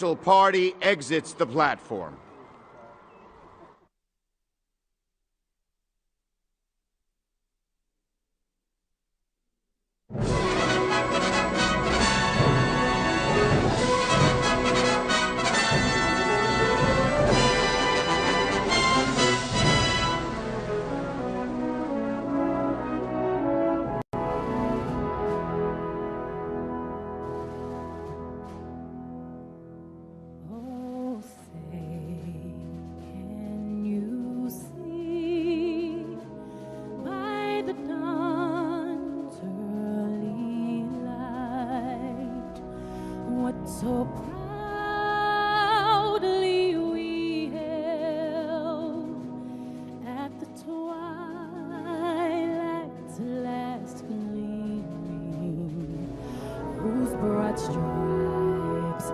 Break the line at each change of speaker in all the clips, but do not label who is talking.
Party exits the platform.
So proudly we held at the twilight's last gleaming, whose broad stripes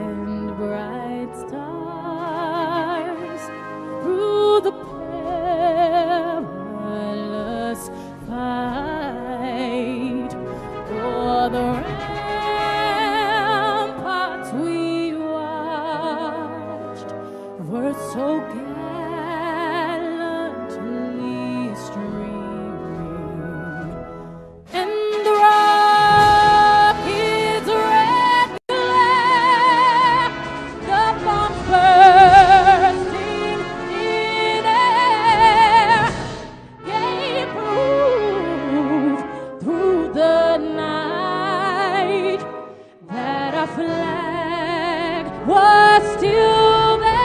and bright stars through the perilous fight o'er the were so gallantly streaming, and the rocket's red glare, the bombs bursting in air, gave proof through the night that our flag was still there.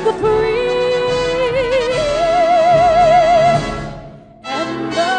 The free and the